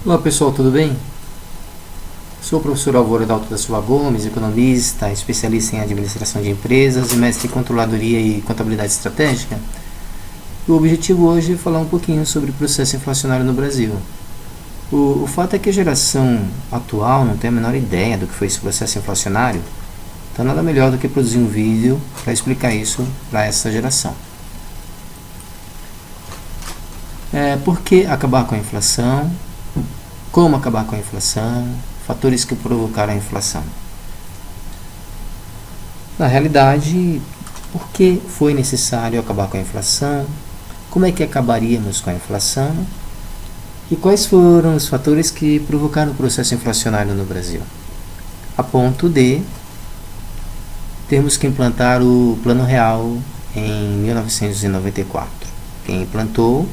Olá pessoal, tudo bem? Sou o professor Álvaro Dalto da Silva Gomes, economista, especialista em administração de empresas e mestre em controladoria e contabilidade estratégica. E o objetivo hoje é falar um pouquinho sobre o processo inflacionário no Brasil. O fato é que a geração atual não tem a menor ideia do que foi esse processo inflacionário, então nada melhor do que produzir um vídeo para explicar isso para essa geração. Por que acabar com a inflação? Como acabar com a inflação? Fatores que provocaram a inflação. Na realidade, por que foi necessário acabar com a inflação? Como é que acabaríamos com a inflação? E quais foram os fatores que provocaram o processo inflacionário no Brasil? A ponto de termos que implantar o Plano Real em 1994. Quem implantou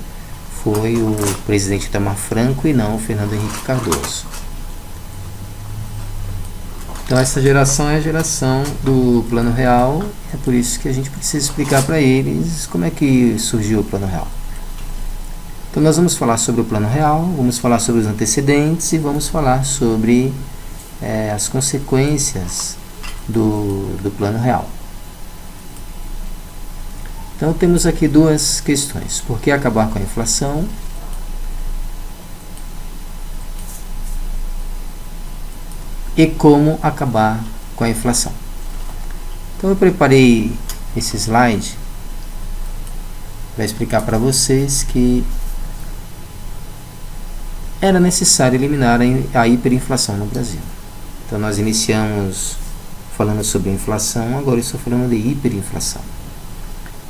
foi o presidente Itamar Franco e não o Fernando Henrique Cardoso. Então essa geração é a geração do Plano Real, é por isso que a gente precisa explicar para eles como é que surgiu o Plano Real. Então nós vamos falar sobre o Plano Real, vamos falar sobre os antecedentes e vamos falar sobre as consequências do Plano Real. Então temos aqui duas questões. Por que acabar com a inflação? E como acabar com a inflação. Então eu preparei esse slide para explicar para vocês que era necessário eliminar a hiperinflação no Brasil. Então nós iniciamos falando sobre inflação, agora eu estou falando de hiperinflação.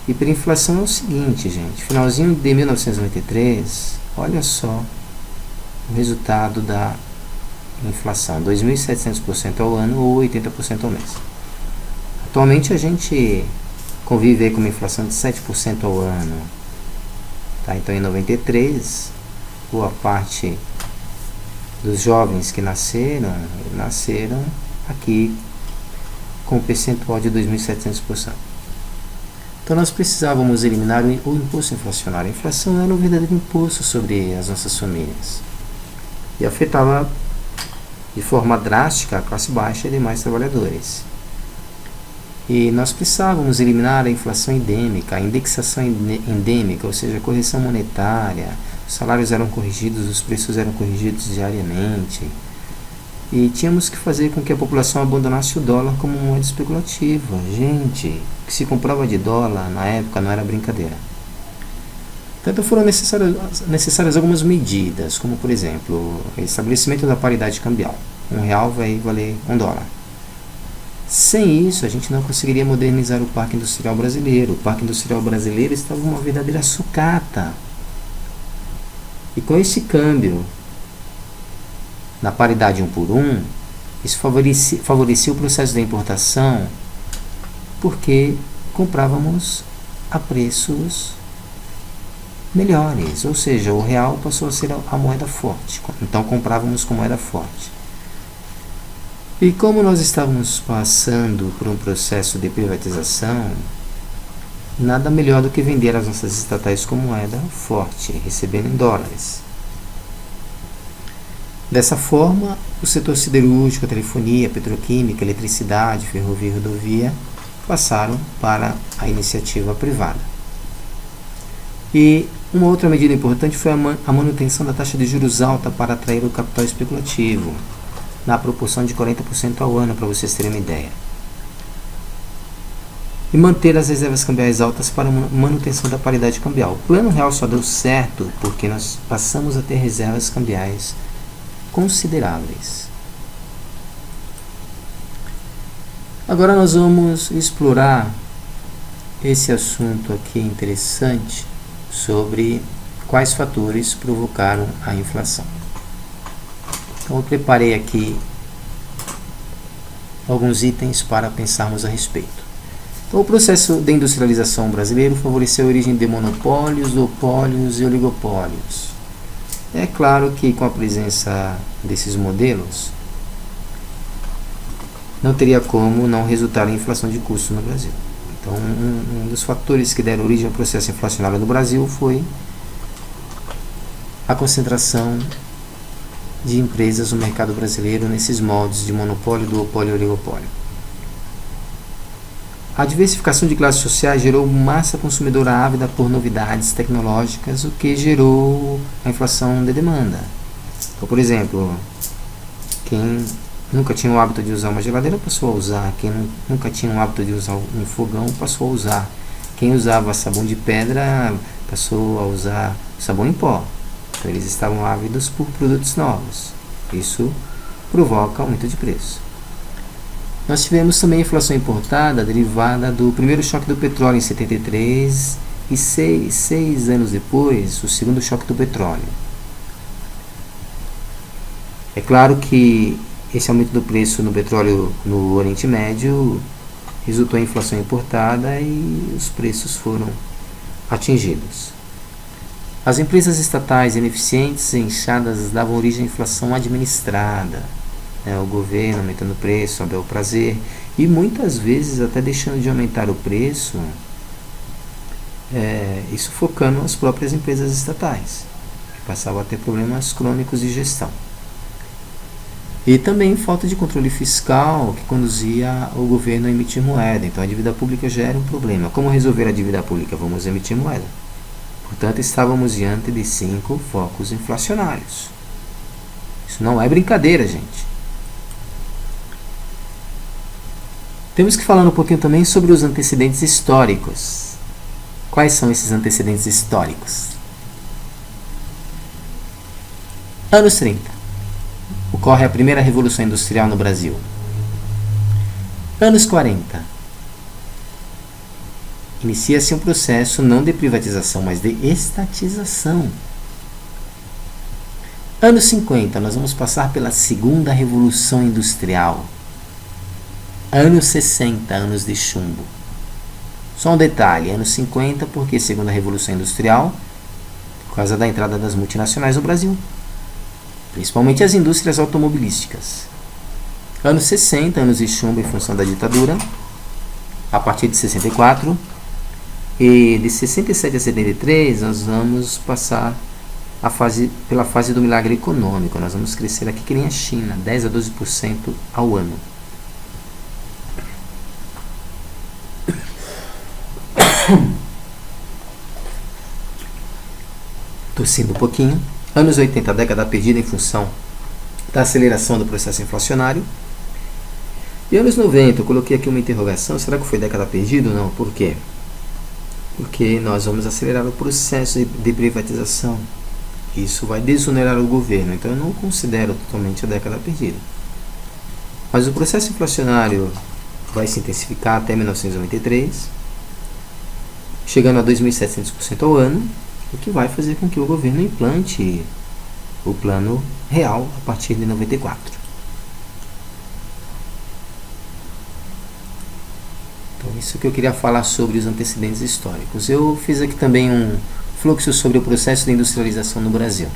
Hiperinflação é o seguinte, gente, finalzinho de 1993, olha só o resultado da inflação, 2.700% ao ano ou 80% ao mês. Atualmente a gente convive aí com uma inflação de 7% ao ano. Tá? Então em 93, boa parte dos jovens que nasceram aqui com o percentual de 2.700%. Então nós precisávamos eliminar o imposto inflacionário. A inflação era um verdadeiro imposto sobre as nossas famílias e afetava de forma drástica a classe baixa e demais trabalhadores. E nós precisávamos eliminar a inflação endêmica, a indexação endêmica, ou seja, a correção monetária. Os salários eram corrigidos, os preços eram corrigidos diariamente. E tínhamos que fazer com que a população abandonasse o dólar como moeda especulativa. Gente, o que se comprava de dólar na época não era brincadeira. Então foram necessárias algumas medidas, como por exemplo, o estabelecimento da paridade cambial. R$1 vai valer $1. Sem isso, a gente não conseguiria modernizar o parque industrial brasileiro. O parque industrial brasileiro estava uma verdadeira sucata. E com esse câmbio na paridade 1 por 1, isso favorecia o processo da importação, porque comprávamos a preços melhores, ou seja, o real passou a ser a moeda forte, então comprávamos com moeda forte. E como nós estávamos passando por um processo de privatização, nada melhor do que vender as nossas estatais com moeda forte, recebendo em dólares. Dessa forma, o setor siderúrgico, a telefonia, a petroquímica, a eletricidade, ferrovia e rodovia passaram para a iniciativa privada. E uma outra medida importante foi a manutenção da taxa de juros alta para atrair o capital especulativo, na proporção de 40% ao ano, para vocês terem uma ideia. E manter as reservas cambiais altas para a manutenção da paridade cambial. O Plano Real só deu certo porque nós passamos a ter reservas cambiais consideráveis. Agora nós vamos explorar esse assunto aqui interessante sobre quais fatores provocaram a inflação. Então eu preparei aqui alguns itens para pensarmos a respeito. Então, o processo de industrialização brasileiro favoreceu a origem de monopólios, duopólios e oligopólios. É claro que com a presença desses modelos, não teria como não resultar em inflação de custos no Brasil. Então, um dos fatores que deram origem ao processo inflacionário no Brasil foi a concentração de empresas no mercado brasileiro nesses moldes de monopólio, duopólio e oligopólio. A diversificação de classes sociais gerou massa consumidora ávida por novidades tecnológicas, o que gerou a inflação de demanda. Então, por exemplo, quem nunca tinha o hábito de usar uma geladeira passou a usar, quem nunca tinha o hábito de usar um fogão passou a usar, quem usava sabão de pedra passou a usar sabão em pó. Então, eles estavam ávidos por produtos novos. Isso provoca aumento de preço. Nós tivemos também a inflação importada derivada do primeiro choque do petróleo em 73 e seis anos depois, o segundo choque do petróleo. É claro que esse aumento do preço no petróleo no Oriente Médio resultou em inflação importada e os preços foram atingidos. As empresas estatais ineficientes e inchadas davam origem à inflação administrada, o governo aumentando o preço a bel prazer e muitas vezes até deixando de aumentar o preço, isso focando as próprias empresas estatais, que passavam a ter problemas crônicos de gestão. E também falta de controle fiscal que conduzia o governo a emitir moeda. Então a dívida pública já era um problema. Como resolver a dívida pública? Vamos emitir moeda. Portanto, estávamos diante de 5 focos inflacionários. Isso não é brincadeira, gente. Temos que falar um pouquinho também sobre os antecedentes históricos. Quais são esses antecedentes históricos? Anos 30. Ocorre a primeira Revolução Industrial no Brasil. Anos 40. Inicia-se um processo não de privatização, mas de estatização. Anos 50. Nós vamos passar pela segunda Revolução Industrial. Anos 60. Anos de chumbo. Só um detalhe. Anos 50, porque segunda Revolução Industrial? Por causa da entrada das multinacionais no Brasil. Principalmente as indústrias automobilísticas. Anos 60, anos de chumbo em função da ditadura, a partir de 64, e de 67 a 73 nós vamos passar pela fase do milagre econômico. Nós vamos crescer aqui que nem a China, 10 a 12% ao ano. Tossindo um pouquinho. Anos 80, década perdida em função da aceleração do processo inflacionário. E anos 90, eu coloquei aqui uma interrogação, será que foi década perdida ou não? Por quê? Porque nós vamos acelerar o processo de privatização. Isso vai desonerar o governo, então eu não considero totalmente a década perdida. Mas o processo inflacionário vai se intensificar até 1993, chegando a 2.700% ao ano, o que vai fazer com que o governo implante o plano real a partir de 94. Então, isso que eu queria falar sobre os antecedentes históricos. Eu fiz aqui também um fluxo sobre o processo de industrialização no Brasil.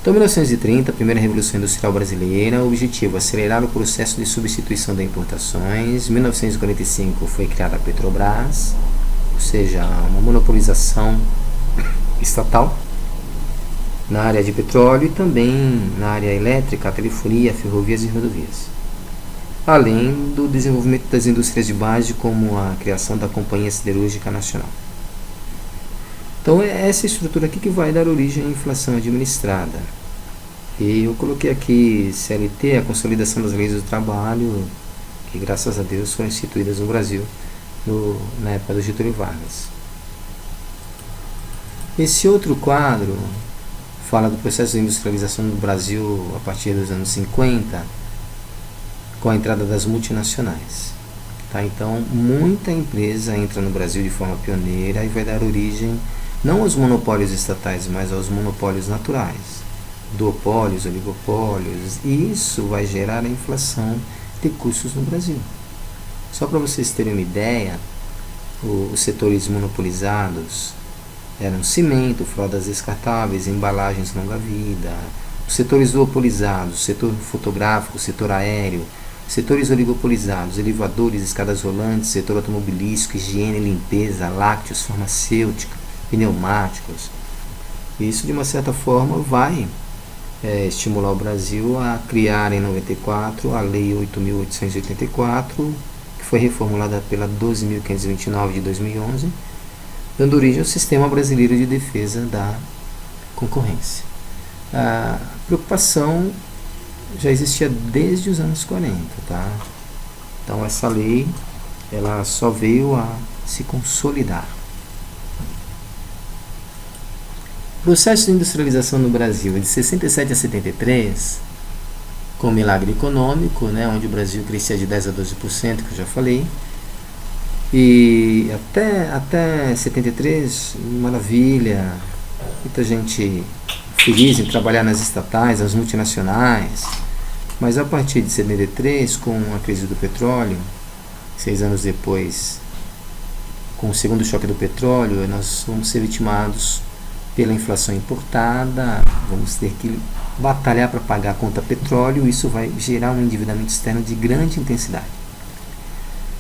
Então, 1930, a primeira Revolução Industrial Brasileira, o objetivo acelerar o processo de substituição das importações. 1945 foi criada a Petrobras, ou seja, uma monopolização estatal na área de petróleo e também na área elétrica, telefonia, ferrovias e rodovias. Além do desenvolvimento das indústrias de base, como a criação da Companhia Siderúrgica Nacional. Então é essa estrutura aqui que vai dar origem à inflação administrada. E eu coloquei aqui CLT, a consolidação das leis do trabalho, que graças a Deus foram instituídas no Brasil na época do Getúlio Vargas. Esse outro quadro fala do processo de industrialização do Brasil a partir dos anos 50, com a entrada das multinacionais. Então, muita empresa entra no Brasil de forma pioneira e vai dar origem não aos monopólios estatais, mas aos monopólios naturais, duopólios, oligopólios, e isso vai gerar a inflação de custos no Brasil. Só para vocês terem uma ideia, os setores monopolizados eram cimento, fraldas descartáveis, embalagens longa-vida. Os setores duopolizados, setor fotográfico, setor aéreo, setores oligopolizados, elevadores, escadas rolantes, setor automobilístico, higiene, limpeza, lácteos, farmacêutica, pneumáticos. Isso, de uma certa forma, vai estimular o Brasil a criar em 94 a Lei 8.884, que foi reformulada pela 12.529 de 2011, dando origem ao Sistema Brasileiro de Defesa da Concorrência. A preocupação já existia desde os anos 40, tá? Então essa lei ela só veio a se consolidar. O processo de industrialização no Brasil é de 67 a 73, com milagre econômico, né, onde o Brasil crescia de 10 a 12%, que eu já falei, e até 73, maravilha, muita gente feliz em trabalhar nas estatais, nas multinacionais, mas a partir de 73, com a crise do petróleo, 6 anos depois, com o segundo choque do petróleo, nós vamos ser vitimados pela inflação importada, vamos ter que batalhar para pagar a conta petróleo, isso vai gerar um endividamento externo de grande intensidade.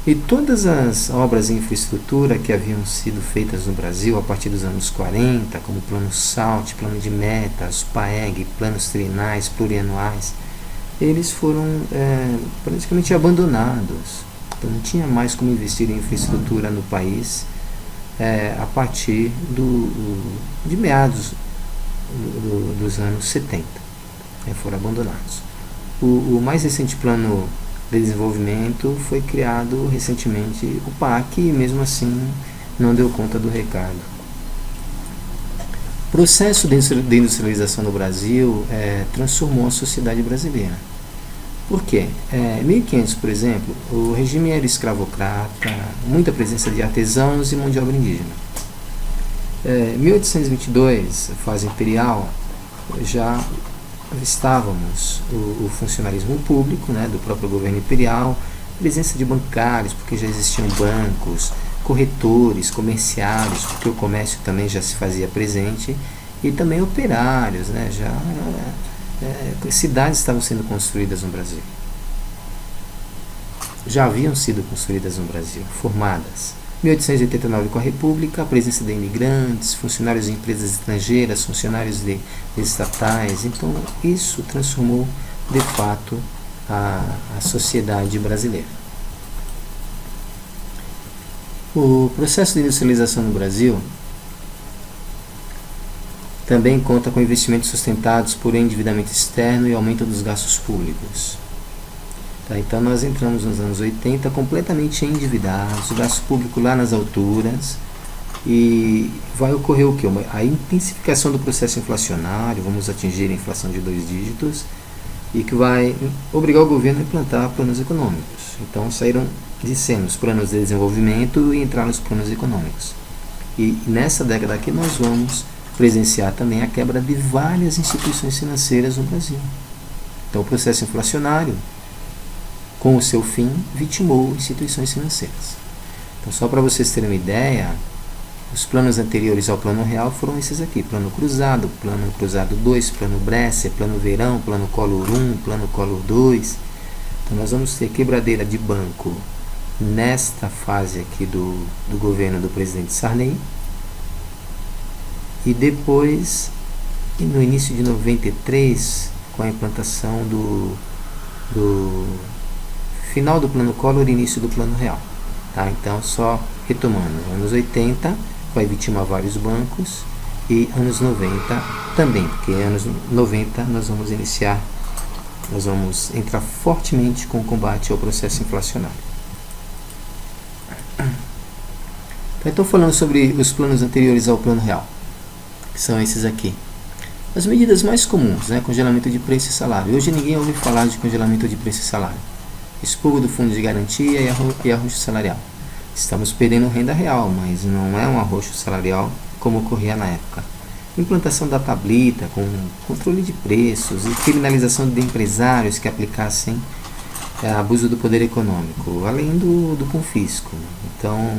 E todas as obras em infraestrutura que haviam sido feitas no Brasil a partir dos anos 40, como o Plano SALT, Plano de Metas, PAEG, planos trienais, plurianuais, eles foram praticamente abandonados. Então não tinha mais como investir em infraestrutura no país a partir de meados dos anos 70. Foram abandonados. O mais recente plano de desenvolvimento foi criado recentemente, o PAC, e mesmo assim não deu conta do recado. O processo de industrialização no Brasil transformou a sociedade brasileira. Por quê? 1500, por exemplo, o regime era escravocrata, muita presença de artesãos e mão de obra indígena. 1822, fase imperial, já avistávamos o funcionalismo público, né, do próprio governo imperial, presença de bancários, porque já existiam bancos, corretores, comerciários, porque o comércio também já se fazia presente, e também operários, né, cidades estavam sendo construídas no Brasil. Já haviam sido construídas no Brasil, formadas. 1889 com a República, a presença de imigrantes, funcionários de empresas estrangeiras, funcionários de estatais. Então isso transformou de fato a sociedade brasileira. O processo de industrialização no Brasil também conta com investimentos sustentados por endividamento externo e aumento dos gastos públicos. Então nós entramos nos anos 80 completamente endividados, o gasto público lá nas alturas, e vai ocorrer o quê? A intensificação do processo inflacionário, vamos atingir a inflação de 2 dígitos, e que vai obrigar o governo a implantar planos econômicos. Então saíram de cena os planos de desenvolvimento e entraram nos planos econômicos. E nessa década aqui nós vamos presenciar também a quebra de várias instituições financeiras no Brasil. Então o processo inflacionário, com o seu fim, vitimou instituições financeiras. Então, só para vocês terem uma ideia, os planos anteriores ao Plano Real foram esses aqui: Plano Cruzado 2, Plano Bresser, Plano Verão, Plano Collor 1, Plano Collor 2. Então, nós vamos ter quebradeira de banco nesta fase aqui do governo do presidente Sarney. E depois, no início de 93, com a implantação do final do Plano Collor e início do Plano Real. Tá? Então, só retomando, anos 80 vai vitimar vários bancos, e anos 90 também, porque anos 90 nós vamos entrar fortemente com o combate ao processo inflacionário. Então, falando sobre os planos anteriores ao Plano Real, que são esses aqui. As medidas mais comuns, né? Congelamento de preço e salário. Hoje ninguém ouve falar de congelamento de preço e salário. Expurgo do fundo de garantia e arroxo salarial. Estamos perdendo renda real, mas não é um arroxo salarial como ocorria na época. Implantação da tablita com controle de preços e criminalização de empresários que aplicassem abuso do poder econômico, além do confisco. Então,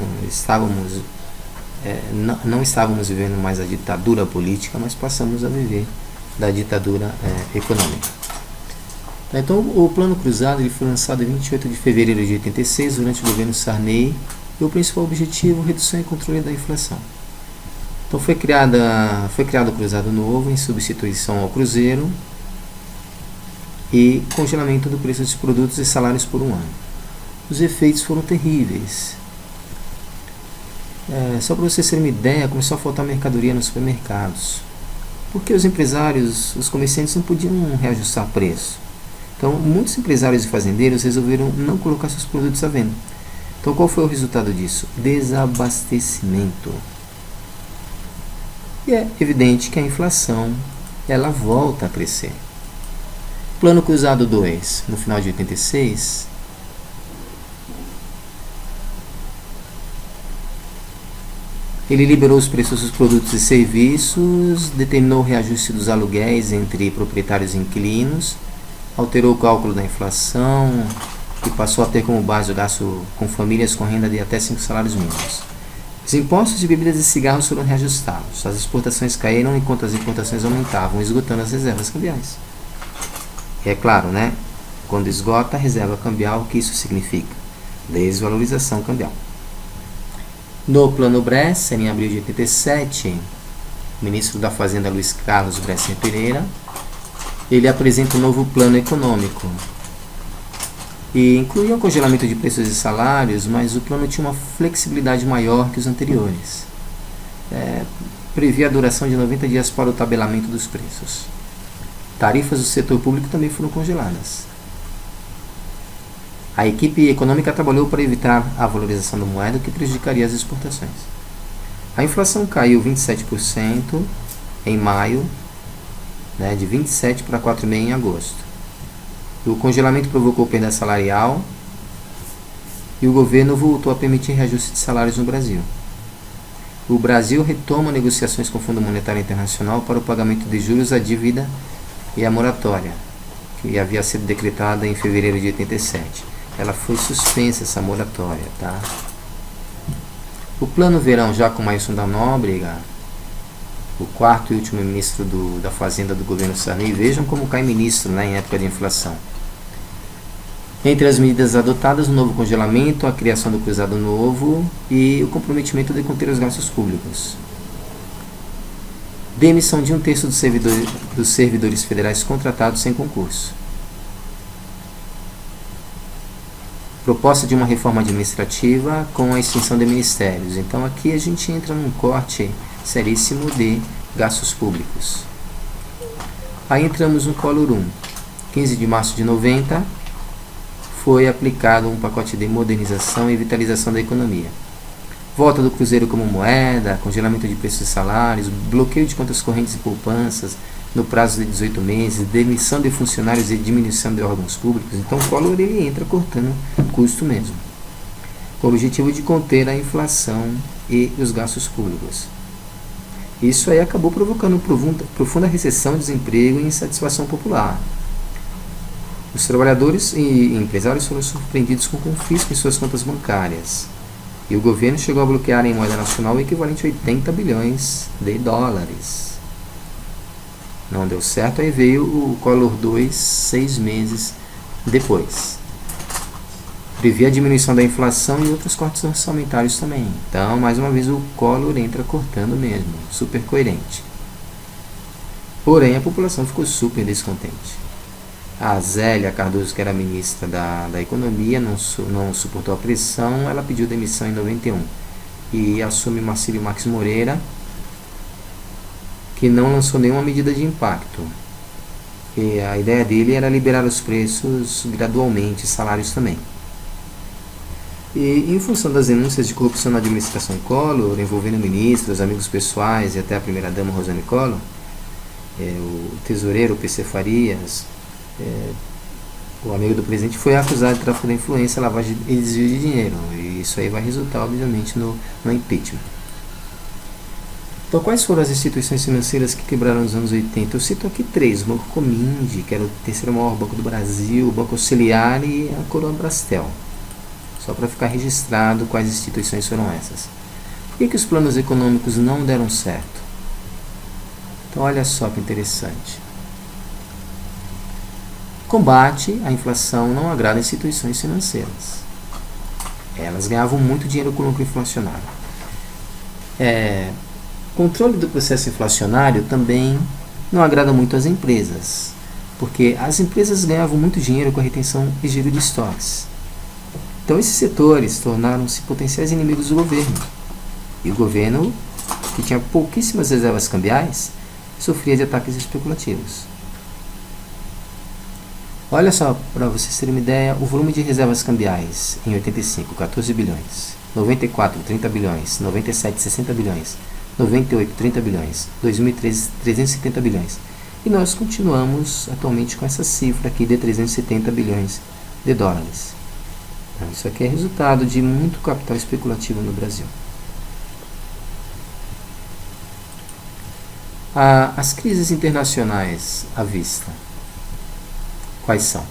não estávamos vivendo mais a ditadura política, mas passamos a viver da ditadura econômica. Então, o Plano Cruzado ele foi lançado em 28 de fevereiro de 86, durante o governo Sarney, e o principal objetivo, redução e controle da inflação. Então, foi criado o Cruzado Novo em substituição ao Cruzeiro, e congelamento do preço dos produtos e salários por um ano. Os efeitos foram terríveis. Só para vocês terem uma ideia, começou a faltar mercadoria nos supermercados, porque os empresários, os comerciantes não podiam reajustar preço. Então, muitos empresários e fazendeiros resolveram não colocar seus produtos à venda. Então, qual foi o resultado disso? Desabastecimento. E é evidente que a inflação, ela volta a crescer. Plano Cruzado 2, no final de 86, ele liberou os preços dos produtos e serviços, determinou o reajuste dos aluguéis entre proprietários e inquilinos, alterou o cálculo da inflação e passou a ter como base o gasto com famílias com renda de até 5 salários mínimos. Os impostos de bebidas e cigarros foram reajustados, as exportações caíram enquanto as importações aumentavam, esgotando as reservas cambiais. E é claro, né? Quando esgota a reserva cambial, o que isso significa? Desvalorização cambial. No Plano Bresser, em abril de 87, o ministro da Fazenda Luiz Carlos Bresser Pereira, ele apresenta um novo plano econômico e incluía o congelamento de preços e salários, mas o plano tinha uma flexibilidade maior que os anteriores. Previa a duração de 90 dias para o tabelamento dos preços. Tarifas do setor público também foram congeladas. A equipe econômica trabalhou para evitar a valorização da moeda, que prejudicaria as exportações. A inflação caiu 27% em maio, de 27% para 4,5% em agosto. O congelamento provocou perda salarial e o governo voltou a permitir reajuste de salários no Brasil. O Brasil retoma negociações com o Fundo Monetário Internacional para o pagamento de juros à dívida e à moratória, que havia sido decretada em fevereiro de 87. Ela foi suspensa, essa moratória, tá? O Plano Verão, já com Maílson da Nóbrega, o quarto e último ministro da Fazenda do governo Sarney, vejam como cai ministro, em época de inflação. Entre as medidas adotadas, o novo congelamento, a criação do cruzado novo e o comprometimento de conter os gastos públicos. Demissão de 1/3 dos servidores federais contratados sem concurso. Proposta de uma reforma administrativa com a extinção de ministérios. Então aqui a gente entra num corte seríssimo de gastos públicos. Aí entramos no Collor 1. 15 de março de 90 foi aplicado um pacote de modernização e vitalização da economia. Volta do cruzeiro como moeda, congelamento de preços e salários, bloqueio de contas correntes e poupanças no prazo de 18 meses, demissão de funcionários e diminuição de órgãos públicos. Então o Collor ele entra cortando custo mesmo, com o objetivo de conter a inflação e os gastos públicos. Isso aí acabou provocando profunda recessão, desemprego e insatisfação popular. Os trabalhadores e empresários foram surpreendidos com confisco em suas contas bancárias. E o governo chegou a bloquear em moeda nacional o equivalente a 80 bilhões de dólares. Não deu certo, aí veio o Collor 2, 6 meses depois. Previa a diminuição da inflação e outros cortes orçamentários também. Então, mais uma vez, o Collor entra cortando mesmo, super coerente. Porém, a população ficou super descontente. A Zélia Cardoso, que era ministra da Economia, não suportou a pressão, ela pediu demissão em 91. E assume Marcílio Marques Moreira, que não lançou nenhuma medida de impacto. E a ideia dele era liberar os preços gradualmente, salários também. E em função das denúncias de corrupção na administração Collor, envolvendo ministros, amigos pessoais e até a primeira-dama Rosane Collor, o tesoureiro PC Farias, o amigo do presidente, foi acusado de tráfico de influência, lavagem e desvio de dinheiro. E isso aí vai resultar, obviamente, no impeachment. Então, quais foram as instituições financeiras que quebraram nos anos 80? Eu cito aqui 3. O Banco Comindi, que era o terceiro maior banco do Brasil, o Banco Auxiliar e a Coroa Brastel. Só para ficar registrado quais instituições foram essas. Por que os planos econômicos não deram certo? Então, olha só que interessante. Combate à inflação não agrada instituições financeiras. Elas ganhavam muito dinheiro com o lucro inflacionário. Controle do processo inflacionário também não agrada muito às empresas, porque as empresas ganhavam muito dinheiro com a retenção e giro de estoques. Então esses setores tornaram-se potenciais inimigos do governo. E o governo, que tinha pouquíssimas reservas cambiais, sofria de ataques especulativos. Olha só, para vocês terem uma ideia, o volume de reservas cambiais em 85, 14 bilhões, 94, 30 bilhões, 97, 60 bilhões, 98, 30 bilhões, 2013, 370 bilhões. E nós continuamos atualmente com essa cifra aqui de 370 bilhões de dólares. Então, isso aqui é resultado de muito capital especulativo no Brasil. As crises internacionais à vista, quais são?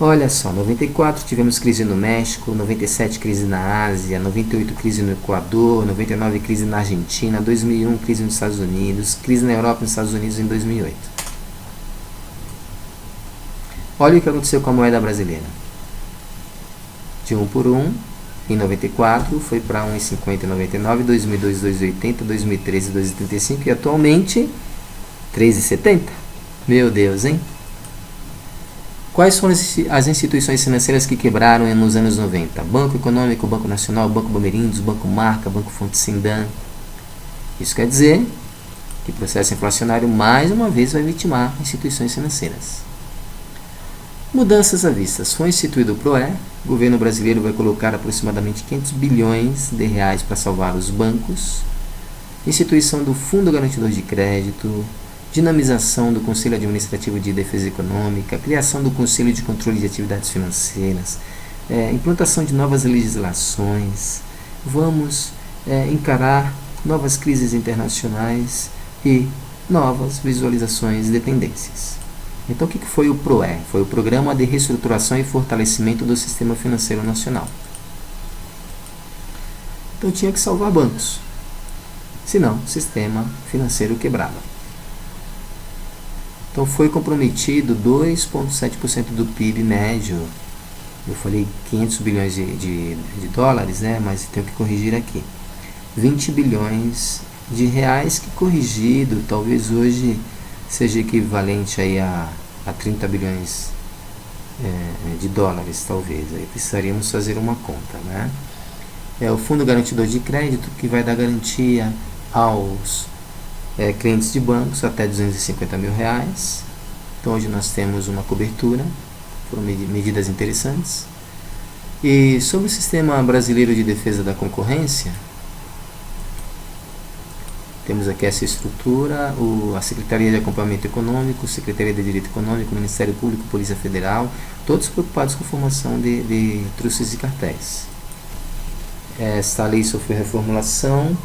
Olha só, 94 tivemos crise no México, 97 crise na Ásia, 98 crise no Equador, 99 crise na Argentina, 2001 crise nos Estados Unidos, crise na Europa e nos Estados Unidos em 2008. Olha o que aconteceu com a moeda brasileira. De 1 por 1, em 94, foi para 1,50 em 99, 2002, 2,80, 2013, 2,35 e atualmente 3,70. Meu Deus, hein? Quais foram as instituições financeiras que quebraram nos anos 90? Banco Econômico, Banco Nacional, Banco Bamerindos, Banco Marca, Banco Fonte Sindan. Isso quer dizer que o processo inflacionário mais uma vez vai vitimar instituições financeiras. Mudanças à vista. Foi instituído o PROE. O governo brasileiro vai colocar aproximadamente 500 bilhões de reais para salvar os bancos. Instituição do Fundo Garantidor de Crédito. Dinamização do Conselho Administrativo de Defesa Econômica. Criação do Conselho de Controle de Atividades Financeiras. Implantação de novas legislações. Vamos encarar novas crises internacionais e novas visualizações de tendências. Então, o que foi o PROE? Foi o Programa de Reestruturação e Fortalecimento do Sistema Financeiro Nacional. Então, tinha que salvar bancos, senão o sistema financeiro quebrava. Então, foi comprometido 2,7% do PIB médio. Eu falei 500 bilhões de dólares, né? Mas tenho que corrigir aqui. 20 bilhões de reais, que corrigido, talvez hoje seja equivalente aí a 30 bilhões de dólares, talvez. Aí precisaríamos fazer uma conta, né? É o Fundo Garantidor de Crédito, que vai dar garantia aos clientes de bancos até 250 mil reais. Então hoje nós temos uma cobertura, foram medidas interessantes. E sobre o Sistema Brasileiro de Defesa da Concorrência, temos aqui essa estrutura, a Secretaria de Acompanhamento Econômico, Secretaria de Direito Econômico, Ministério Público, Polícia Federal, todos preocupados com a formação de trustes e cartéis. Esta lei sofreu reformulação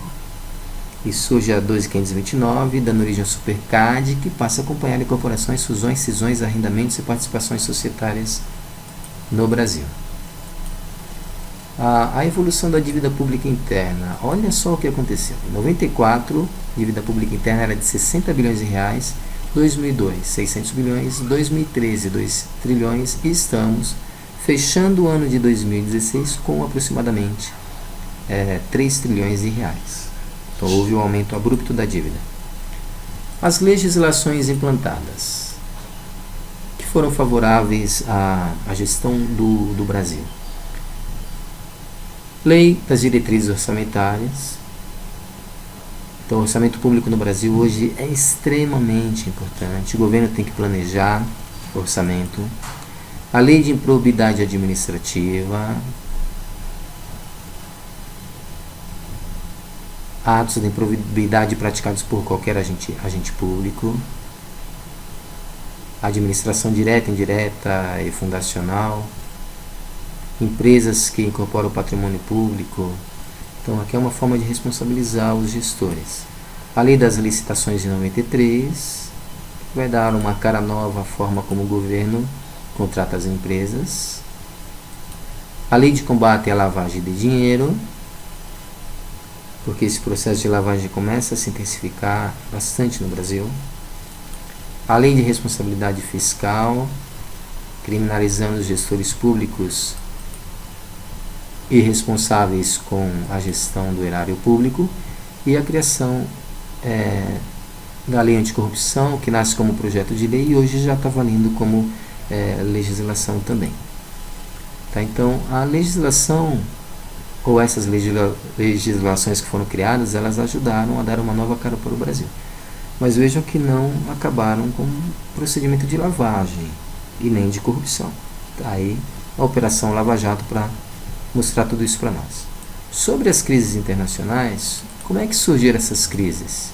e surge a 12.529, dando origem ao Supercad, que passa a acompanhar incorporações, fusões, cisões, arrendamentos e participações societárias no Brasil. A evolução da dívida pública interna. Olha só o que aconteceu. Em 94, a dívida pública interna era de 60 bilhões de reais, 2002, 600 bilhões, 2013, 2 trilhões e estamos fechando o ano de 2016 com aproximadamente 3 trilhões de reais. Então houve um aumento abrupto da dívida. As legislações implantadas que foram favoráveis à gestão do Brasil. Lei das diretrizes orçamentárias. Então, o orçamento público no Brasil hoje é extremamente importante. O governo tem que planejar o orçamento. A lei de improbidade administrativa. Atos de improbidade praticados por qualquer agente público. Administração direta, indireta e fundacional. Empresas que incorporam o patrimônio público. Então, aqui é uma forma de responsabilizar os gestores. A lei das licitações de 93 vai dar uma cara nova à forma como o governo contrata as empresas. A lei de combate à lavagem de dinheiro, porque esse processo de lavagem começa a se intensificar bastante no Brasil. A lei de responsabilidade fiscal, criminalizando os gestores públicos e responsáveis com a gestão do erário público, e a criação da lei anticorrupção, que nasce como projeto de lei e hoje já está valendo como legislação também. Tá? Então, a legislação, ou essas legislações que foram criadas, elas ajudaram a dar uma nova cara para o Brasil. Mas vejam que não acabaram com procedimento de lavagem e nem de corrupção. Tá aí a Operação Lava Jato para mostrar tudo isso para nós. Sobre as crises internacionais, como é que surgiram essas crises?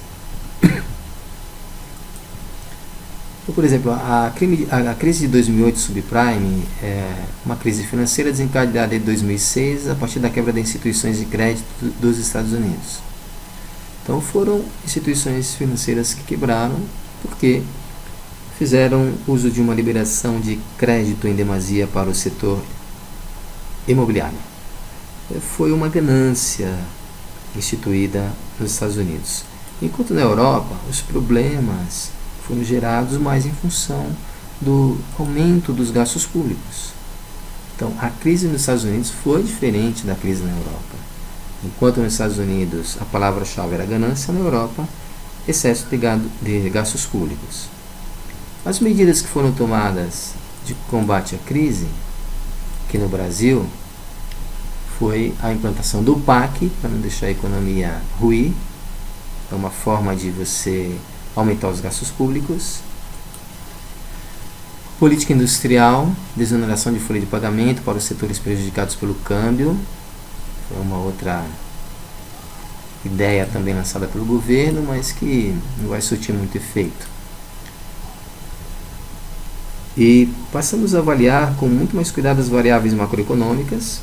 Então, por exemplo, a crise de 2008 subprime é uma crise financeira desencadeada em 2006 a partir da quebra das instituições de crédito dos Estados Unidos. Então foram instituições financeiras que quebraram porque fizeram uso de uma liberação de crédito em demasia para o setor imobiliário. Foi uma ganância instituída nos Estados Unidos. Enquanto na Europa, os problemas foram gerados mais em função do aumento dos gastos públicos. Então, a crise nos Estados Unidos foi diferente da crise na Europa. Enquanto nos Estados Unidos a palavra-chave era ganância, na Europa, excesso de gastos públicos. As medidas que foram tomadas de combate à crise, aqui no Brasil, foi a implantação do PAC, para não deixar a economia ruir. É uma forma de você aumentar os gastos públicos. Política industrial, desoneração de folha de pagamento para os setores prejudicados pelo câmbio. Foi uma outra ideia também lançada pelo governo, mas que não vai surtir muito efeito. E passamos a avaliar com muito mais cuidado as variáveis macroeconômicas,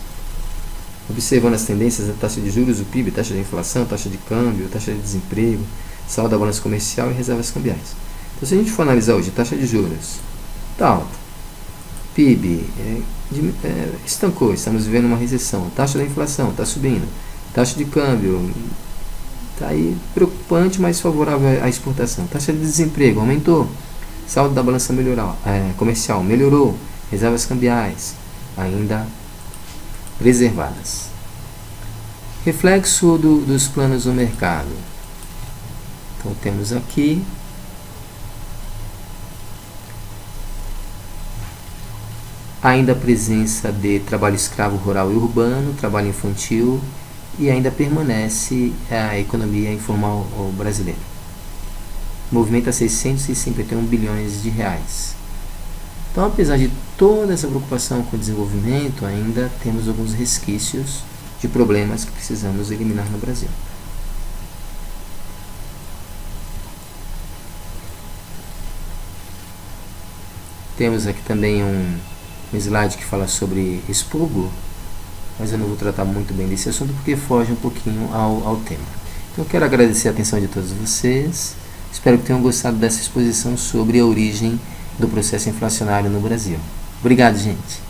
observando as tendências da taxa de juros, o PIB, taxa de inflação, taxa de câmbio, taxa de desemprego, saldo da balança comercial e reservas cambiais. Então, se a gente for analisar hoje, taxa de juros está alta, PIB estancou, estamos vivendo uma recessão, taxa da inflação está subindo, taxa de câmbio está aí preocupante, mas favorável à exportação, taxa de desemprego aumentou, saldo da balança comercial melhorou, reservas cambiais ainda preservadas. Reflexo dos planos no mercado. Então temos aqui ainda a presença de trabalho escravo rural e urbano, trabalho infantil, e ainda permanece a economia informal brasileira. Movimenta 651 bilhões de reais. Então, apesar de toda essa preocupação com o desenvolvimento, ainda temos alguns resquícios de problemas que precisamos eliminar no Brasil. Temos aqui também um slide que fala sobre expurgo, mas eu não vou tratar muito bem desse assunto porque foge um pouquinho ao tema. Então, eu quero agradecer a atenção de todos vocês. Espero que tenham gostado dessa exposição sobre a origem do processo inflacionário no Brasil. Obrigado, gente.